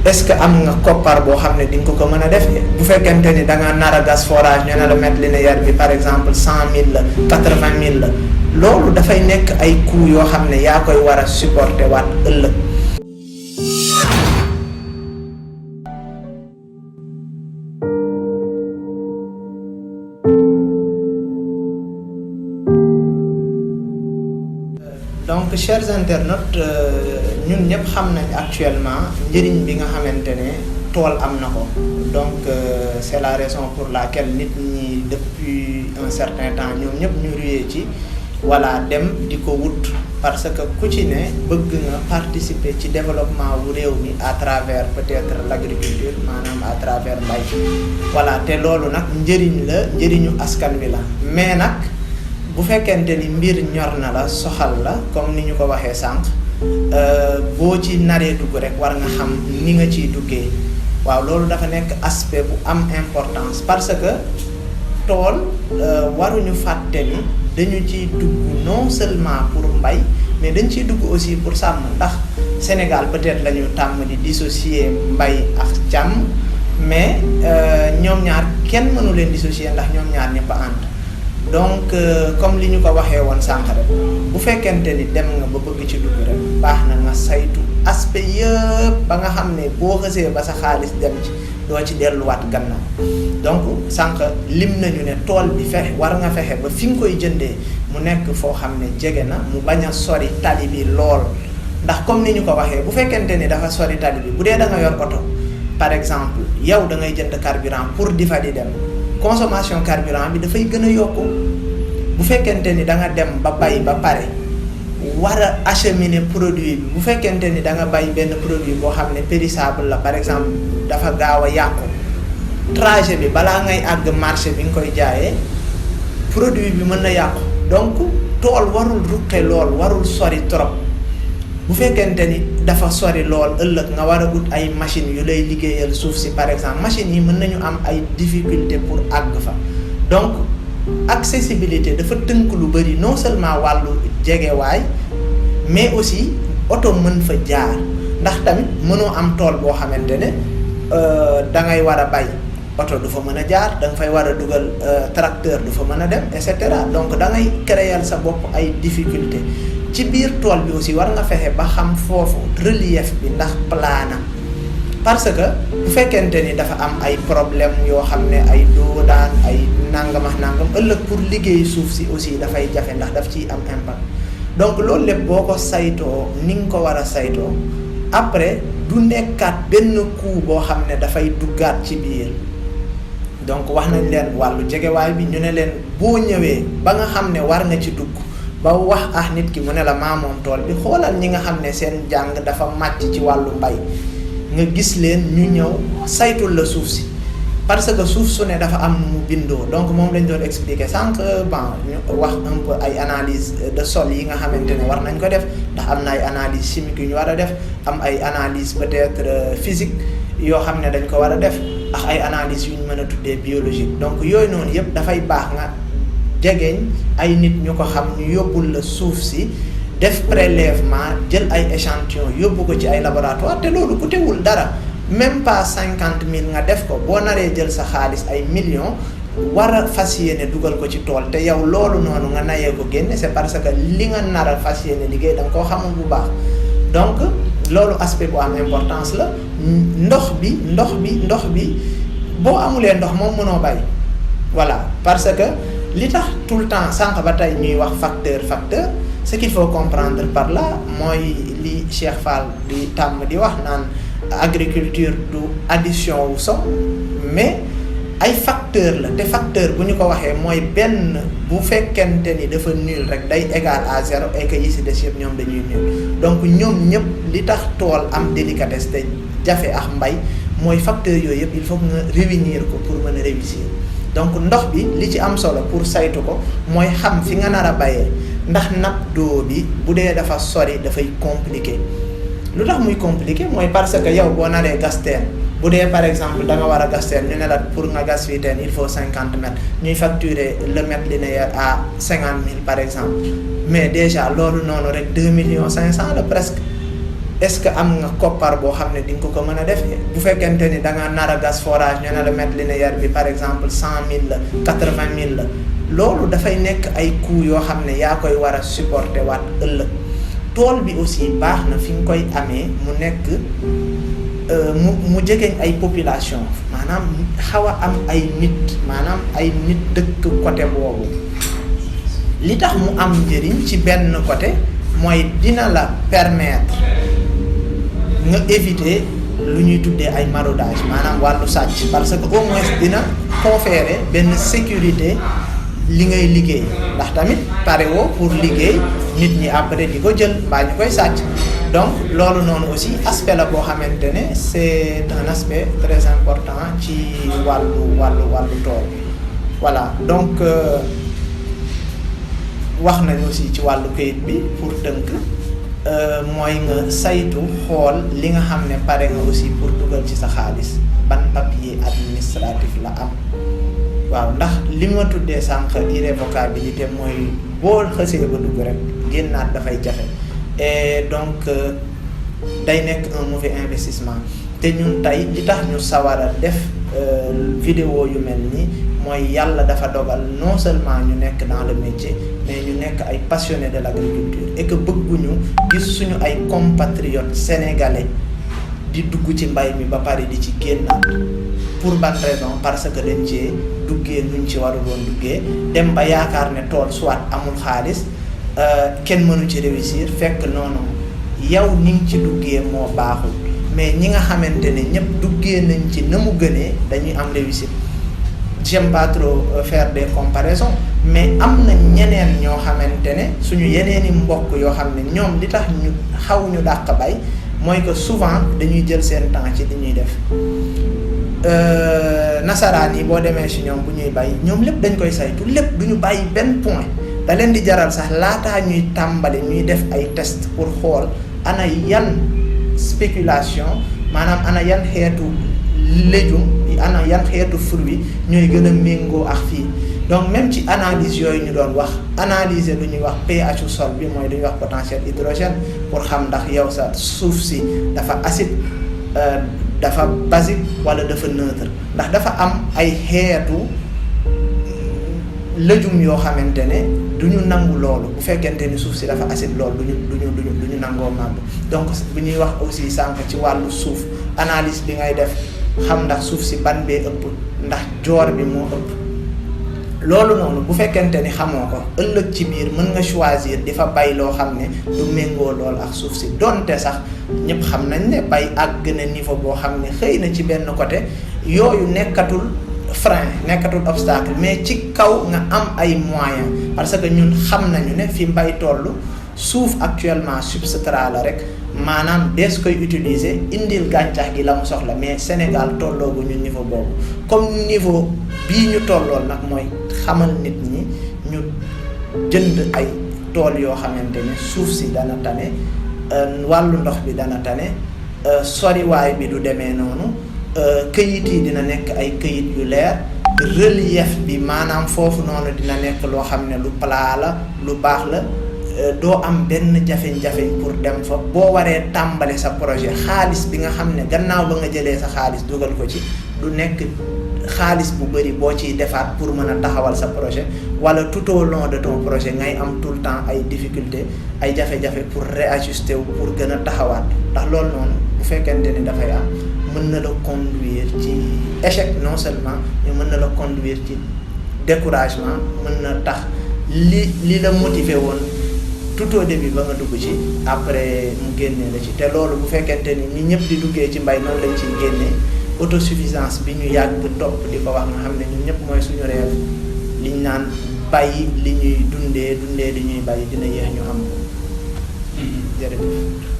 est-ce que am nga koppar boo xam ne di nga ko mën a defee bu fekkente ni da nga nar a gas forage ñu ne la mètre linéaire bi par exemple 100 000 la 80 000 la loolu dafay nekk ay coûts yoo xam ne yaa koy war a supporter waat ëllëg. donc chers internautes ñun ñëpp xam nañ actuellement njëriñ bi nga xamante ne tool am na ko donc c'est la raison pour laquelle nit ñi depuis un certain temps ñoom ñëpp ñu ruyee ci voilà dem di ko wut parce que ku ci ne bëgg nga participer ci développement wu réew mi à travers peut-être l'agriculture maanaam à travers mbay voilà te loolu nag njëriñ la njëriñu askan wi la mais nag bu fekkente ni mbir ñor na la soxal la comme ni ñu ko waxee sànq boo ci naree dugg rek war nga xam ni nga ciy duggee waaw loolu dafa nekk aspect bu am importance parce que tool waruñu fàtte ni dañu ciy dugg non seulement pour mbay mais dañ ciy dugg aussi pour sàmm ndax Sénégal peut-être la ñu tàmm di dissocier mbay ak càmm mais ñoom ñaar kenn mënu leen dissocier ndax ñoom ñaar ñëpp a ànd donc comme li ñu ko waxee woon sànq rek bu fekkente ni dem nga ba bëgg ci dugg rek baax na nga saytu aspect yëpp ba nga xam ne boo xësee ba sa xaalis dem ci doo ci delluwaat gannaaw donc sànq lim nañu ne tool bi fexe war nga fexe ba fi nga koy jëndee mu nekk foo xam ne jege na mu bañ a sori tali bi lool ndax comme ni ñu ko waxee bu fekkente ni dafa sori tali bi bu dee da nga yor oto par exemple yow da ngay jënd carburant pour di fa di dem consommation carburant bi dafay gën a yokku bu fekkente ni da nga dem ba bay ba pare war a acheminer produit bi bu fekkente ni da nga bay benn produit boo xam ne périssable la par exemple dafa gaaw a yàqu trajet bi balaa ngay àgg marché bi nga koy jaayee produit bi mën na yàqu donc tool warul ruqe lool warul sori trop bu fekkente ni dafa sori lool ëllëg nga war a ut ay machines yu lay liggéeyal suuf si par exemple machines yi mën nañu am ay difficulté pour àgg fa donc accessibilité dafa tënk lu bëri non seulement wàllu jegewaay mais aussi oto mën fa jaar ndax tamit mënoo am tool boo xamante ne da ngay war a bay oto du fa mën a jaar da nga fay war a dugal tracteur du fa mën a dem et cetera donc da ngay créer sa bopp ay difficulté ci biir tool bi aussi war nga fexe ba xam foofu relief bi ndax plat na parce que bu fekkente ni dafa am ay problème yoo xam ne ay doodaan ay nangam ak nangam ëllëg pour liggéey suuf si aussi dafay jafe ndax daf ciy am impact donc loolu lépp boo ko saytoo ni nga ko war a saytoo après du nekkaat benn coût boo xam ne dafay duggaat ci biir donc wax nañ leen wàllu jegewaay bi ñu ne leen boo ñëwee ba nga xam ne war nga ci dugg ba wax ah nit ki mu ne la maa moom tool bi xoolal ñi nga xam ne seen jàng dafa màcc ci wàllu mbay nga gis leen ñu ñëw saytul la suuf si parce que suuf su ne dafa am nu mu bindoo donc moom lañ doon expliquer sànq bon ñu wax un peu ay analyse de sol yi nga xamante ne war nañ ko def ndax am na ay analyse chimique yu ñu war a def am ay analyse peut-être physique yoo xam ne dañ ko war a def ak ay analyse yu ñu mën a tuddee biologique donc yooyu noonu yëpp dafay baax nga jegeeñ ay nit ñu ko xam ñu yóbbul la suuf si def prélèvement jël ay échantillon yóbbu ko ci ay laboratoire te loolu coûtewul dara même pas 50 000 nga def ko boo naree jël sa xaalis ay millions war a fas yéene dugal ko ci tool te yow loolu noonu nga nayee ko génne c'est parce que li nga nar a fas yéene liggéey da nga koo xamul bu baax donc loolu aspect bu am importance la ndox bi boo amulee ndox moom mënoo bay voilà parce que li tax tout le temps sànq ba tey ñuy wax facteur ce qu'il faut comprendre par là mooy li Cheikh Fall di tàmm di wax naan agriculture du addition wu somme mais ay facteur la te facteur bu ñu ko waxee mooy benn bu fekkente ni dafa nul rek day égal à 0 et que yi si des yëpp ñoom dañuy nul donc ñoom ñëpp li tax tool am délicatesse te jafe ak mbay mooy facteur yooyu yëpp il faut nga réunir ko pour mën a réussir donc ndox bi li ci am solo pour saytu ko mooy xam fi nga nar a bayee ndax nappe d'eau bi bu dee dafa sori dafay compliqué lu tax muy compliqué mooy parce que yow boo naree gas teen bu dee par exemple da nga war a gas teen ñu ne la pour nga gas fii teen il faut 50 mètres ñuy facturer le mètre linéaire à 50 000 par exemple mais déjà loolu noonu rek 2 500 000 la presque est-ce que am nga koppar boo xam ne di nga ko mën a defee bu fekkente ni da nga nar a gas forage ñu ne la mètre linéaire bi par exemple 100 000 la 80 000 la loolu dafay nekk ay coûts yoo xam ne yaa koy war a supporter waat ëllëg. tool bi aussi baax na fi nga koy amee mu nekk mu jegeñ ay population maanaam xaw a am ay nit maanaam ay nit dëkk côté boobu li tax mu am njëriñ ci benn côté mooy dina la permettre nga éviter lu ñuy tuddee ay maraudage maanaam wàllu sàcc parce que au moins dina conférer benn sécurité li ngay liggéey ndax tamit pare woo pour liggéey nit ñi après di ko jël mbaa ñu koy sàcc donc loolu noonu aussi aspect la boo xamante ne c'est un aspect très important ci wàllu tool voilà donc wax nañ aussi ci wàllu kayit bi pour tënk mooy nga saytu xool li nga xam ne pare nga aussi pour dugal ci sa xaalis ban papier administratif la am waaw ndax li ma tuddee sànq irrévocabilité mooy boo xësee ba dugg rek génnaat dafay jafe et donc day nekk un mauvais investissement te ñun tey li tax ñu sawar a def vidéo yu mel nii mooy yàlla dafa dogal non seulement ñu nekk dans le métier mais ñu nekk ay passionnés de l'agriculture et que bëgguñu gis suñu ay compatriotes sénégalais di dugg ci mbay mi ba pare di ci génnaat pour ban raison parce que dañ cee duggee nuñ ci warul woon duggee dem ba yaakaar ne tool soit amul xaalis kenn mënu ci réussir fekk noonu yow ni nga ci duggee moo baaxul mais ñi nga xamante ne ñëpp duggee nañ ci na mu gënee dañuy am réussite. J'aime pas trop faire des comparaisons mais am na ñeneen ñoo xamante ne suñu yeneeni mbokk yoo xam ne ñoom li tax ñu xaw ñu dàq bay mooy que souvent dañuy jël seen temps ci li ñuy def nasaraan yi boo demee si ñoom bu ñuy bay ñoom lépp dañ koy saytu lépp du ñu bàyyi benn point da leen di jaral sax laataa ñuy tàmbali ñuy def ay test pour xool ana yan spéculation maanaam ana yan xeetu légume ana yan xeetu fruit ñooy gën a méngoo ak fii donc même ci analyse yooyu ñu doon wax analyser lu ñuy wax pH sol bi mooy lu ñuy wax potentiel hydrogène pour xam ndax yow sa suuf si dafa acide dafa basique wala dafa neutre ndax dafa am ay xeetu légumes yoo xamante ne du ñu nangu loolu bu fekkente ni suuf si dafa acide loolu du ñu nangoo màbb donc bu ñuy wax aussi sànq ci wàllu suuf analyse bi ngay def xam ndax suuf si ban bee ëpp ndax joor bi moo ëpp loolu noonu bu fekkente ni xamoo ko ëllëg ci biir mën nga choisir di fa bay loo xam ne du méngoo lool ak suuf si donte sax ñëpp xam nañ ne bay àgg na niveau boo xam ne xëy na ci benn côté yooyu nekkatul frein nekkatul obstacle mais ci kaw nga am ay moyens parce que ñun xam nañu ne fi mbay toll suuf actuellement substrat la rek maanaam dees koy utiliser indil gàncax gi la mu soxla mais Sénégal tolloogu ñu niveau boobu comme niveau bii ñu tollool nag mooy xamal nit ñi ñu jënd ay tool yoo xamante ne suuf si dana tane wàllu ndox bi dana tane soriwaay bi du demee noonu këyit yi dina nekk ay këyit yu leer relief bi maanaam foofu noonu dina nekk loo xam ne lu plat la lu baax la doo am benn jafeñ-jafeñ pour dem fa boo waree tàmbali sa projet xaalis bi nga xam ne gannaaw ba nga jëlee sa xaalis dugal ko ci du nekk xaalis bu bëri boo ciy defaat pour mën a taxawal sa projet wala tout au long de ton projet ngay am tout le temps ay difficultés ay jafe-jafe pour réajuster wu pour gën a taxawaat ndax loolu noonu bu fekkente ni dafay am mën na la conduire ci échec non seulement mais mën na la conduire ci découragement mën na tax li la motiver woon tout au début ba nga dugg ci après mu génnee la ci te loolu bu fekkente ni ñëpp di duggee ci mbay noonu lañ ciy génnee autosuffisance bi ñu yàgg topp di ko wax nga xam ne ñun ñëpp mooy suñu réew liñ naan bàyyi li ñuy dundee li ñuy bàyyi dina yéex ñu am ko jërëjëf